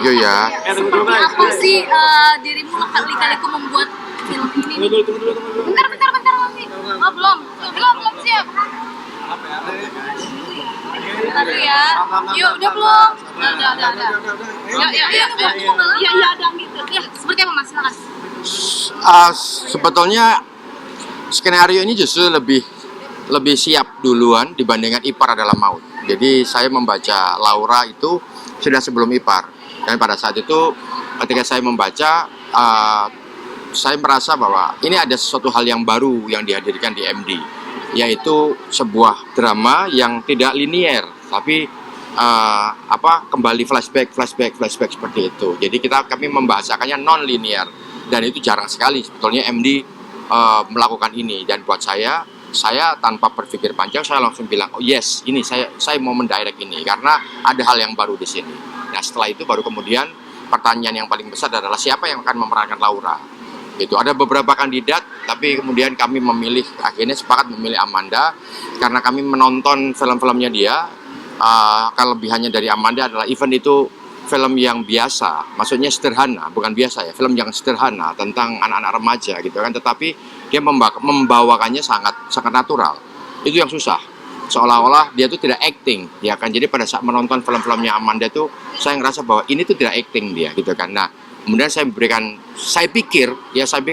you ya. Seperti apa sih dirimu kali-kaliku membuat film ini? Bentar, Mami. Oh, belum siap. Bentar ya. Yuk, udah belum? Udah. Yuk. Iya, ada gitu. Ya, seperti apa Mas? Silakan. Sebetulnya skenario ini justru lebih siap duluan dibandingkan Ipar Adalah Maut. Jadi saya membaca Laura itu sudah sebelum Ipar, dan pada saat itu ketika saya membaca, saya merasa bahwa ini ada sesuatu hal yang baru yang dihadirkan di MD, yaitu sebuah drama yang tidak linier, tapi kembali flashback seperti itu. Jadi kami membahasakannya non linier, dan itu jarang sekali sebetulnya MD melakukan ini. Dan buat saya tanpa berpikir panjang saya langsung bilang, oh yes, ini saya mau mendirect ini karena ada hal yang baru di sini. Nah setelah itu baru kemudian pertanyaan yang paling besar adalah siapa yang akan memerankan Laura. Itu ada beberapa kandidat, tapi kemudian kami akhirnya sepakat memilih Amanda karena kami menonton film-filmnya dia. Kelebihannya dari Amanda adalah event itu film yang biasa, maksudnya sederhana, bukan biasa ya, film yang sederhana tentang anak-anak remaja gitu kan, tetapi dia membawakannya sangat natural. Itu yang susah, seolah-olah dia tuh tidak acting ya kan. Jadi pada saat menonton film-filmnya Amanda tuh saya ngerasa bahwa ini tuh tidak acting dia gitu kan. Nah kemudian saya pikir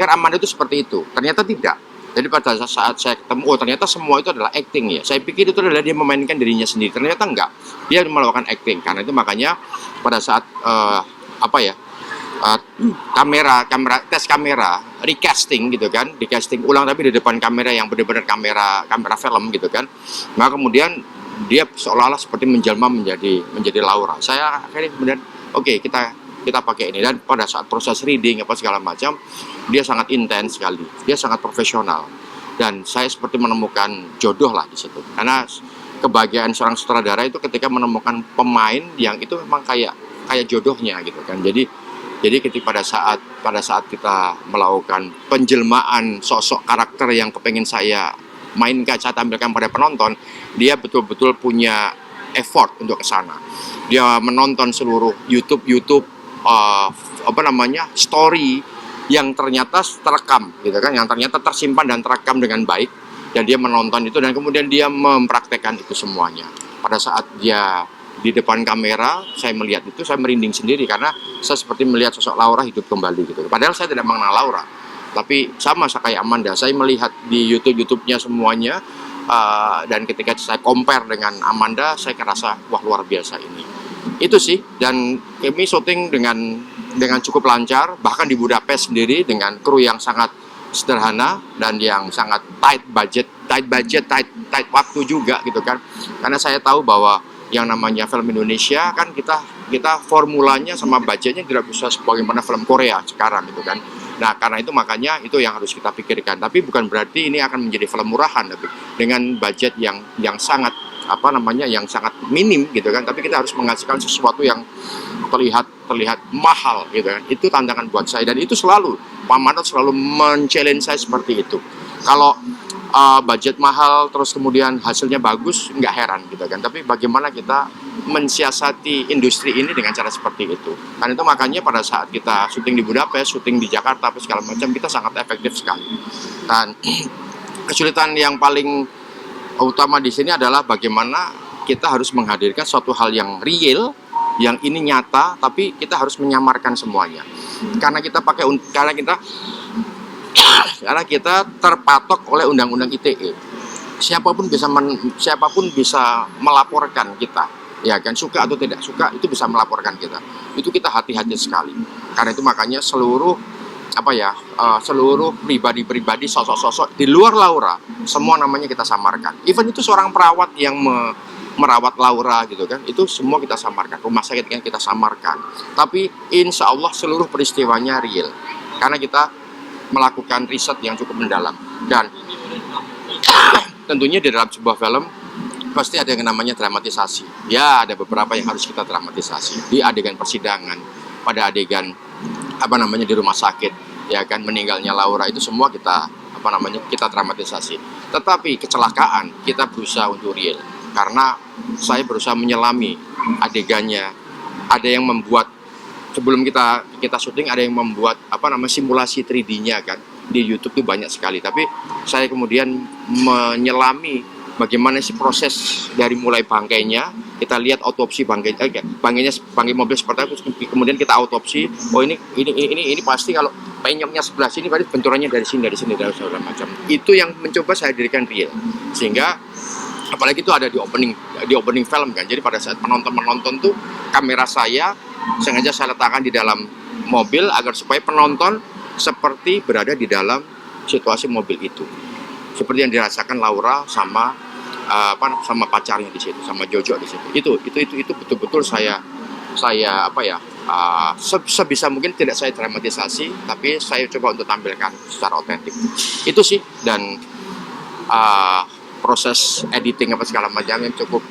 Amanda itu seperti itu, ternyata tidak. Jadi pada saat saya ketemu, ternyata semua itu adalah acting ya. Saya pikir itu adalah dia memainkan dirinya sendiri. Ternyata enggak. Dia melakukan acting. Karena itu makanya pada saat tes kamera, recasting gitu kan, dicasting ulang tapi di depan kamera yang benar-benar kamera film gitu kan. Maka kemudian dia seolah-olah seperti menjelma menjadi Laura. Saya akhirnya kemudian oke, kita pakai ini. Dan pada saat proses reading segala macam, dia sangat intens sekali, dia sangat profesional, dan saya seperti menemukan jodoh lah di situ. Karena kebahagiaan seorang sutradara itu ketika menemukan pemain yang itu memang kayak jodohnya gitu kan. Jadi ketika pada saat kita melakukan penjelmaan sosok karakter yang kepengen saya mainkan, saya tampilkan pada penonton, dia betul-betul punya effort untuk ke sana. Dia menonton seluruh YouTube story yang ternyata terekam gitu kan, yang ternyata tersimpan dan terekam dengan baik, dan dia menonton itu dan kemudian dia mempraktekkan itu semuanya. Pada saat dia di depan kamera, saya melihat itu, saya merinding sendiri karena saya seperti melihat sosok Laura hidup kembali gitu. Padahal saya tidak mengenal Laura, tapi sama kayak Amanda, saya melihat di YouTube-nya semuanya, dan ketika saya compare dengan Amanda, saya merasa wah luar biasa ini. Itu sih, dan kami syuting dengan cukup lancar, bahkan di Budapest sendiri dengan kru yang sangat sederhana dan yang sangat tight budget waktu juga gitu kan. Karena saya tahu bahwa yang namanya film Indonesia kan kita formulanya sama budgetnya tidak bisa sebagaimana film Korea sekarang gitu kan. Nah karena itu makanya itu yang harus kita pikirkan. Tapi bukan berarti ini akan menjadi film murahan, tapi dengan budget yang sangat yang sangat minim gitu kan, tapi kita harus menghasilkan sesuatu yang terlihat mahal gitu kan. Itu tantangan buat saya, dan itu selalu Pak Manot selalu men-challenge saya seperti itu. Kalau budget mahal terus kemudian hasilnya bagus, nggak heran gitu kan, tapi bagaimana kita mensiasati industri ini dengan cara seperti itu. Karena itu makanya pada saat kita syuting di Budapest, syuting di Jakarta segala macam, kita sangat efektif sekali. Dan kesulitan yang paling utama di sini adalah bagaimana kita harus menghadirkan suatu hal yang real, yang ini nyata, tapi kita harus menyamarkan semuanya. Karena kita terpatok oleh undang-undang ITE. Siapapun bisa melaporkan kita, ya kan, suka atau tidak suka itu bisa melaporkan kita. Itu kita hati-hati sekali. Karena itu makanya seluruh pribadi sosok-sosok di luar Laura semua namanya kita samarkan. Even itu seorang perawat yang merawat Laura gitu kan, itu semua kita samarkan. Rumah sakit yang kita samarkan, tapi insya Allah seluruh peristiwanya real karena kita melakukan riset yang cukup mendalam. Dan tentunya di dalam sebuah film pasti ada yang namanya dramatisasi. Ya ada beberapa yang harus kita dramatisasi di adegan persidangan, pada adegan di rumah sakit, ya kan, meninggalnya Laura, itu semua kita dramatisasi. Tetapi kecelakaan kita berusaha untuk real, karena saya berusaha menyelami adegannya. Ada yang membuat sebelum kita syuting ada yang membuat simulasi 3D-nya kan di YouTube tuh banyak sekali. Tapi saya kemudian menyelami bagaimana sih proses dari mulai bangkainya, kita lihat autopsi bangkai mobil seperti apa, kemudian kita autopsi. Oh ini pasti kalau penyoknya sebelah sini berarti benturannya dari sini dan segala macam. Itu yang mencoba saya dirikan real, sehingga apalagi itu ada di opening film kan. Jadi pada saat penonton tuh kamera saya sengaja saya letakkan di dalam mobil agar supaya penonton seperti berada di dalam situasi mobil itu, seperti yang dirasakan Laura sama pacarnya di situ, sama Jojo di situ. Itu betul-betul saya sebisa mungkin tidak saya dramatisasi, tapi saya coba untuk tampilkan secara otentik. Itu sih, dan proses editing segala macam yang cukup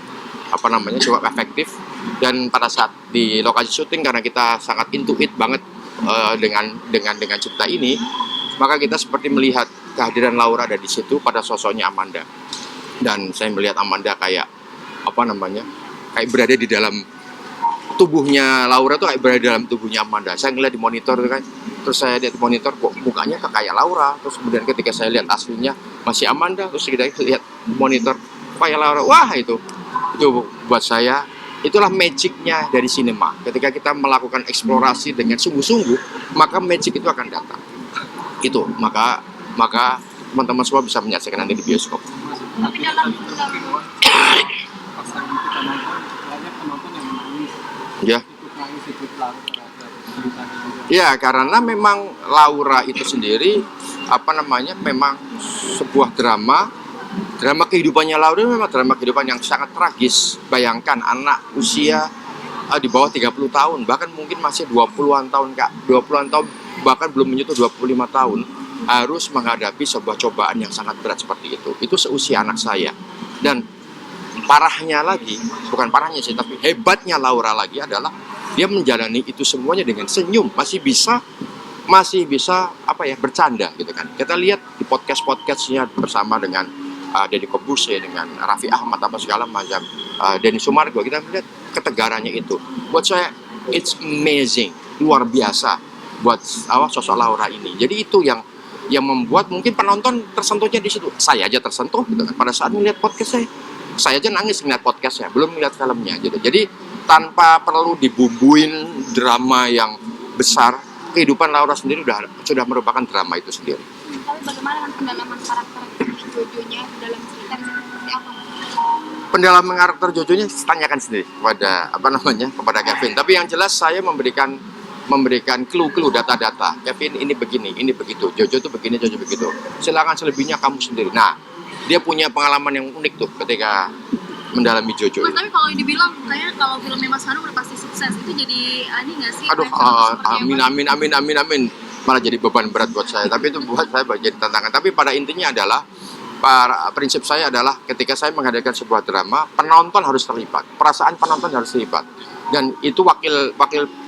efektif. Dan pada saat di lokasi syuting, karena kita sangat intuit banget dengan cerita ini, maka kita seperti melihat kehadiran Laura ada di situ pada sosoknya Amanda. Dan saya melihat Amanda kayak kayak berada di dalam tubuhnya Laura tuh, kayak berada di dalam tubuhnya Amanda. Saya ngeliat di monitor tuh kan, terus saya lihat di monitor kok mukanya kayak Laura. Terus kemudian ketika saya lihat aslinya masih Amanda, terus kita lihat monitor kayak Laura. Wah, itu buat saya itulah magicnya dari sinema. Ketika kita melakukan eksplorasi dengan sungguh-sungguh, maka magic itu akan datang. Itu maka teman-teman semua bisa menyaksikan nanti di bioskop. Tapi dalam Ya. Ya, karena memang Laura itu sendiri memang sebuah drama kehidupannya Laura memang drama kehidupan yang sangat tragis. Bayangkan anak usia di bawah 30 tahun, bahkan mungkin masih 20-an tahun, Kak. 20-an tahun, bahkan belum menyentuh 25 tahun, harus menghadapi sebuah cobaan yang sangat berat seperti itu. Itu seusia anak saya. Dan parahnya lagi, bukan parahnya sih, tapi hebatnya Laura lagi adalah dia menjalani itu semuanya dengan senyum, masih bisa bercanda gitu kan. Kita lihat di podcastnya bersama dengan Deddy Corbuzier, dengan Raffi Ahmad, segala macam, Denny Sumargo, kita melihat ketegarannya itu. Buat saya it's amazing, luar biasa buat sosok Laura ini. Jadi itu yang membuat mungkin penonton tersentuhnya di situ. Saya aja tersentuh gitu kan pada saat melihat podcast saya aja nangis melihat podcastnya, belum melihat filmnya gitu. Jadi tanpa perlu dibumbuin drama yang besar, kehidupan Laura sendiri sudah merupakan drama itu sendiri. Tapi bagaimana dengan pendalaman karakter Jojo-nya dalam cerita seperti apa? Pendalaman karakter Jojo-nya tanyakan sendiri kepada Kevin. Tapi yang jelas saya memberikan clue-clue, data-data. Kevin ini begini, ini begitu. Jojo itu begini, Jojo begitu. Silakan selebihnya kamu sendiri. Nah, dia punya pengalaman yang unik tuh ketika mendalami Jojo. Mas, tapi kalau dibilang kayaknya kalau filmnya Mas Hanu udah pasti sukses, itu jadi aneh nggak sih? Aduh, amin. Malah jadi beban berat buat saya. Tapi itu buat saya jadi tantangan. Tapi pada intinya adalah prinsip saya adalah ketika saya menghadirkan sebuah drama, penonton harus terlibat, perasaan penonton harus terlibat, dan itu wakil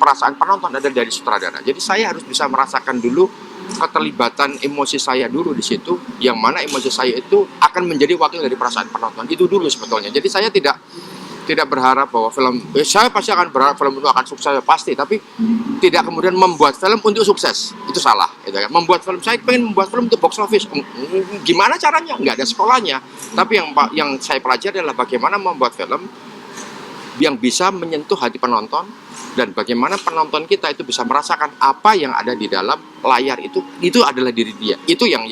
perasaan penonton ada dari sutradara. Jadi saya harus bisa merasakan dulu keterlibatan emosi saya dulu di situ, yang mana emosi saya itu akan menjadi wakil dari perasaan penonton itu dulu sebetulnya. Jadi saya tidak berharap bahwa saya pasti akan berharap film itu akan sukses, pasti, tapi tidak kemudian membuat film untuk sukses, itu salah gitu kan. Saya pengen membuat film untuk box office, gimana caranya? Nggak ada sekolahnya. Tapi yang saya pelajari adalah bagaimana membuat film yang bisa menyentuh hati penonton, dan bagaimana penonton kita itu bisa merasakan apa yang ada di dalam layar itu adalah diri dia. Itu yang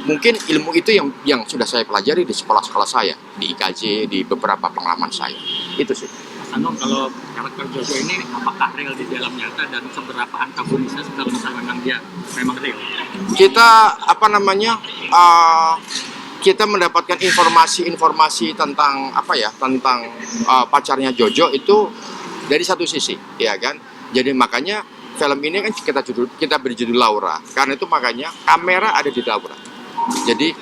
mungkin ilmu itu yang sudah saya pelajari di sekolah-sekolah saya, di IKJ, di beberapa pengalaman saya. Itu sih. Mas Anung, kalau karakter Jojo ini apakah real di dalam nyata, dan seberapa antagonisnya kalau misalnya memang dia memang real? Kita kita mendapatkan informasi tentang pacarnya Jojo itu dari satu sisi, ya kan. Jadi makanya film ini kan kita beri judul Laura, karena itu makanya kamera ada di Laura. Jadi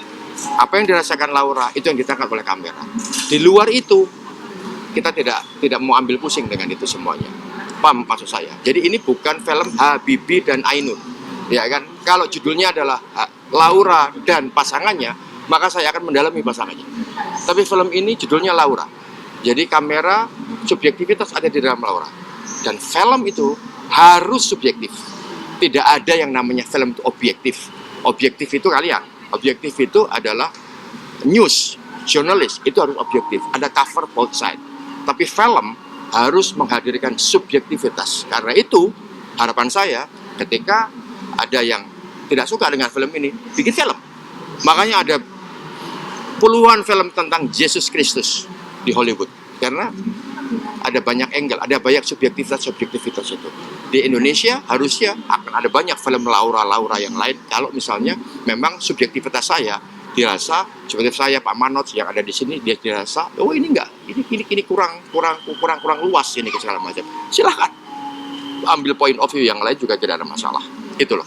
apa yang dirasakan Laura itu yang ditangkap oleh kamera. Di luar itu kita tidak mau ambil pusing dengan itu semuanya. Paham maksud saya? Jadi ini bukan film Habibie dan Ainun, ya kan. Kalau judulnya adalah Laura dan pasangannya, maka saya akan mendalami pasangannya. Tapi film ini judulnya Laura. Jadi kamera, subjektivitas ada di dalam Laura. Dan film itu harus subjektif. Tidak ada yang namanya film itu objektif. Objektif itu kalian. Objektif itu adalah news, jurnalis, itu harus objektif. Ada cover both side. Tapi film harus menghadirkan subjektivitas. Karena itu, harapan saya ketika ada yang tidak suka dengan film ini, bikin film. Makanya ada puluhan film tentang Yesus Kristus di Hollywood. Karena ada banyak angle, ada banyak subjektivitas itu. Di Indonesia harusnya akan ada banyak film Laura yang lain. Kalau misalnya memang subjektivitas saya dirasa seperti saya Pak Manot yang ada di sini, dia dirasa oh ini enggak, ini kurang luas ini segala macam. Silahkan ambil point of view yang lain juga tidak ada masalah. Itu loh.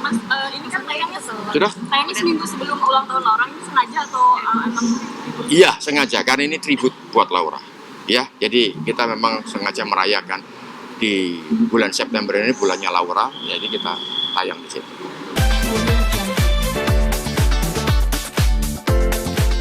Mas, ini kan tayangnya Sudah? Tayangnya seminggu sebelum ulang tahun Laura, ini sengaja atau emang? Iya, sengaja karena ini tribut buat Laura. Ya, jadi kita memang sengaja merayakan di bulan September ini bulannya Laura, jadi kita tayang di situ.